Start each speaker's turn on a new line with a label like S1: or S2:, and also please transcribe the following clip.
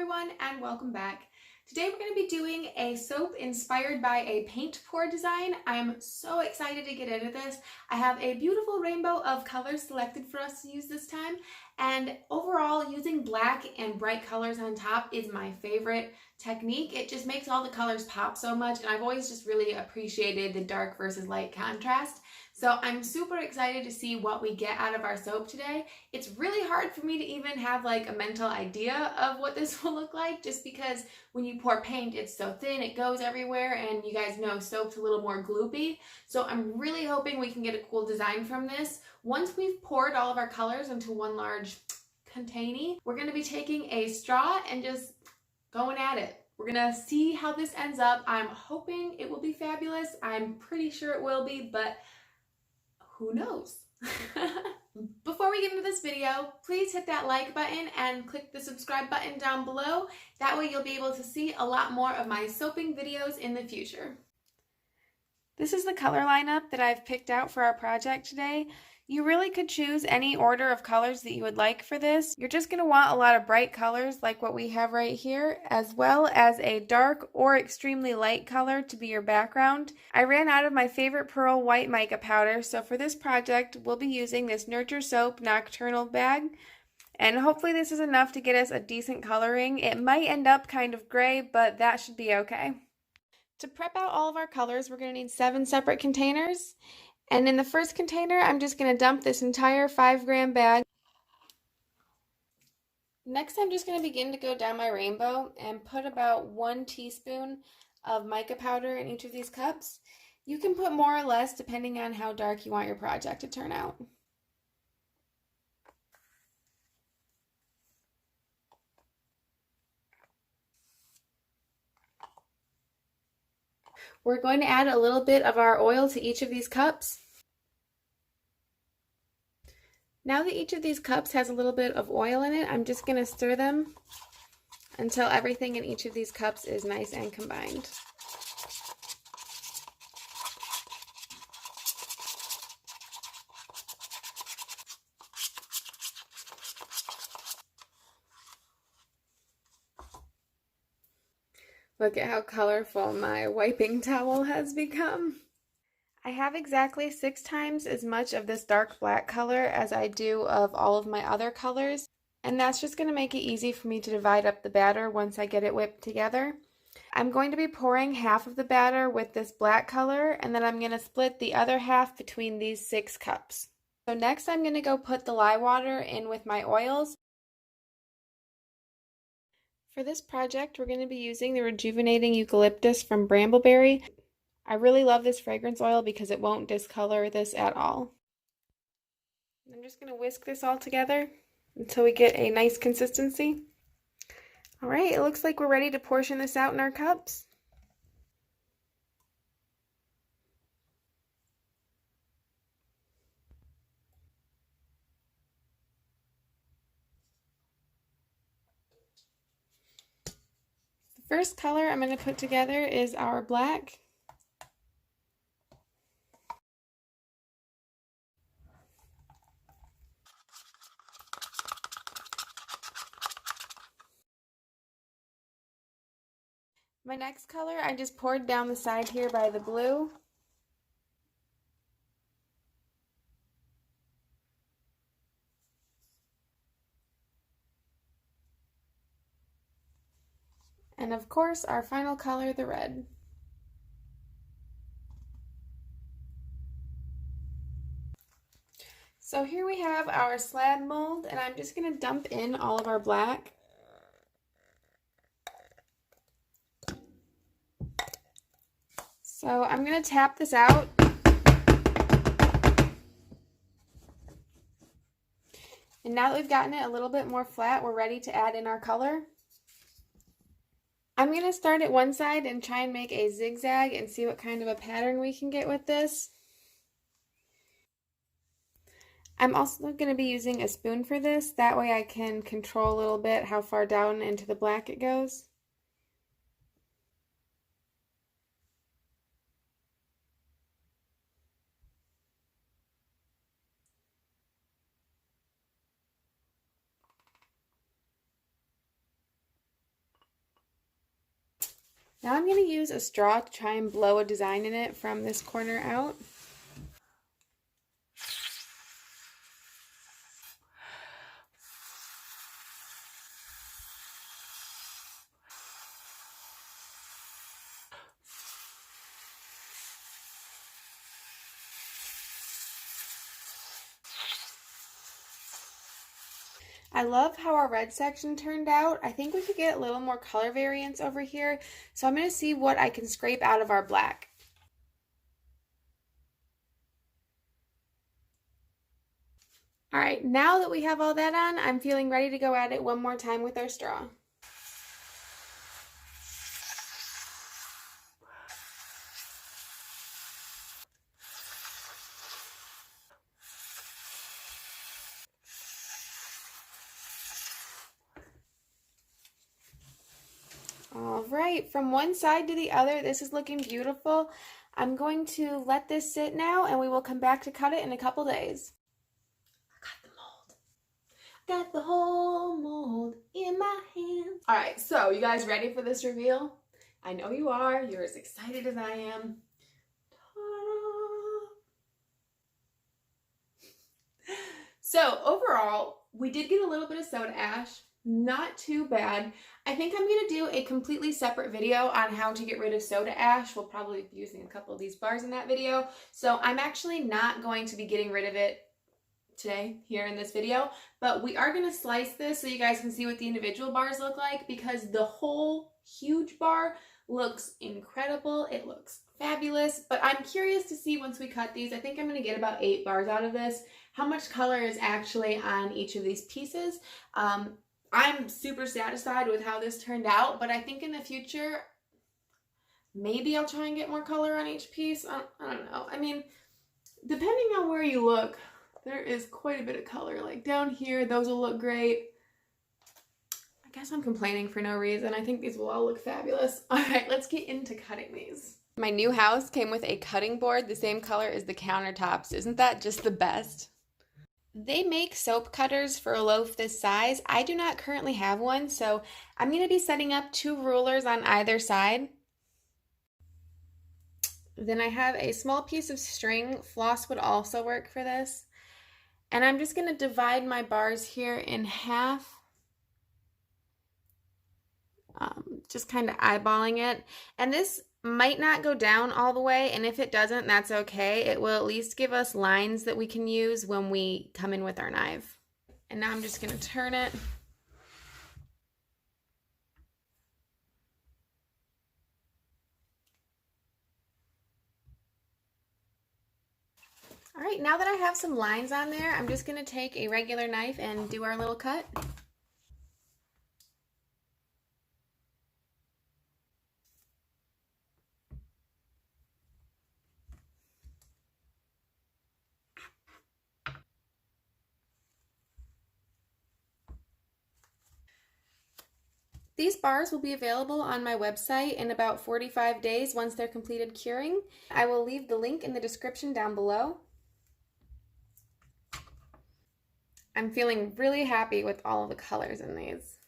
S1: everyone, and welcome back. Today we're going to be doing a soap inspired by a paint pour design. I'm so excited to get into this. I have a beautiful rainbow of colors selected for us to use this time, and overall using black and bright colors on top is my favorite technique. It just makes all the colors pop so much, and I've always just really appreciated the dark versus light contrast. So I'm super excited to see what we get out of our soap today. It's really hard for me to even have like a mental idea of what this will look like, just because when you pour paint, it's so thin, it goes everywhere, and you guys know soap's a little more gloopy. So I'm really hoping we can get a cool design from this. Once we've poured all of our colors into one large container, we're going to be taking a straw and just going at it. We're gonna see how this ends up. I'm hoping it will be fabulous. I'm pretty sure it will be, but who knows? Before we get into this video, please hit that like button and click the subscribe button down below. That way you'll be able to see a lot more of my soaping videos in the future. This is the color lineup that I've picked out for our project today. You really could choose any order of colors that you would like for this. You're just going to want a lot of bright colors like what we have right here, as well as a dark or extremely light color to be your background. I ran out of my favorite pearl white mica powder, so for this project we'll be using this Nurture Soap Nocturnal bag. And hopefully this is enough to get us a decent coloring. It might end up kind of gray, but that should be okay. To prep out all of our colors, we're going to need 7 separate containers. And in the first container, I'm just going to dump this entire 5-gram bag. Next, I'm just going to begin to go down my rainbow and put about 1 teaspoon of mica powder in each of these cups. You can put more or less depending on how dark you want your project to turn out. We're going to add a little bit of our oil to each of these cups. Now that each of these cups has a little bit of oil in it, I'm just going to stir them until everything in each of these cups is nice and combined. Look at how colorful my wiping towel has become. I have exactly 6 times as much of this dark black color as I do of all of my other colors, and that's just going to make it easy for me to divide up the batter once I get it whipped together. I'm going to be pouring half of the batter with this black color, and then I'm going to split the other half between these 6 cups. So next I'm going to go put the lye water in with my oils. For this project, we're going to be using the Rejuvenating Eucalyptus from Brambleberry. I really love this fragrance oil because it won't discolor this at all. I'm just going to whisk this all together until we get a nice consistency. Alright, it looks like we're ready to portion this out in our cups. The first color I'm going to put together is our black. My next color I just poured down the side here by the blue. And of course, our final color, the red. So here we have our slab mold, and I'm just going to dump in all of our black. So I'm going to tap this out. And now that we've gotten it a little bit more flat, we're ready to add in our color. I'm going to start at one side and try and make a zigzag and see what kind of a pattern we can get with this. I'm also going to be using a spoon for this, that way I can control a little bit how far down into the black it goes. Now I'm going to use a straw to try and blow a design in it from this corner out. I love how our red section turned out. I think we could get a little more color variance over here. So I'm going to see what I can scrape out of our black. All right, now that we have all that on, I'm feeling ready to go at it one more time with our straw. All right, from one side to the other, this is looking beautiful. I'm going to let this sit now and we will come back to cut it in a couple days. I got the mold. Got the whole mold in my hand. All right, so you guys ready for this reveal? I know you are. You're as excited as I am. So overall, we did get a little bit of soda ash. Not too bad. I think I'm going to do a completely separate video on how to get rid of soda ash. We'll probably be using a couple of these bars in that video. So I'm actually not going to be getting rid of it today here in this video, but we are going to slice this so you guys can see what the individual bars look like, because the whole huge bar looks incredible. It looks fabulous, but I'm curious to see once we cut these. I think I'm going to get about 8 bars out of this, how much color is actually on each of these pieces. I'm super satisfied with how this turned out, but I think in the future, maybe I'll try and get more color on each piece. I don't know. I mean, depending on where you look, there is quite a bit of color. Like down here, those will look great. I guess I'm complaining for no reason. I think these will all look fabulous. All right, let's get into cutting these. My new house came with a cutting board the same color as the countertops. Isn't that just the best? They make soap cutters for a loaf this size. I do not currently have one, so I'm going to be setting up 2 rulers on either side. Then I have a small piece of string. Floss would also work for this. And I'm just going to divide my bars here in half. Just kind of eyeballing it. And this might not go down all the way, and if it doesn't, that's okay. It will at least give us lines that we can use when we come in with our knife. And now I'm just going to turn it. All right, now that I have some lines on there, I'm just going to take a regular knife and do our little cut. These bars will be available on my website in about 45 days once they're completed curing. I will leave the link in the description down below. I'm feeling really happy with all of the colors in these.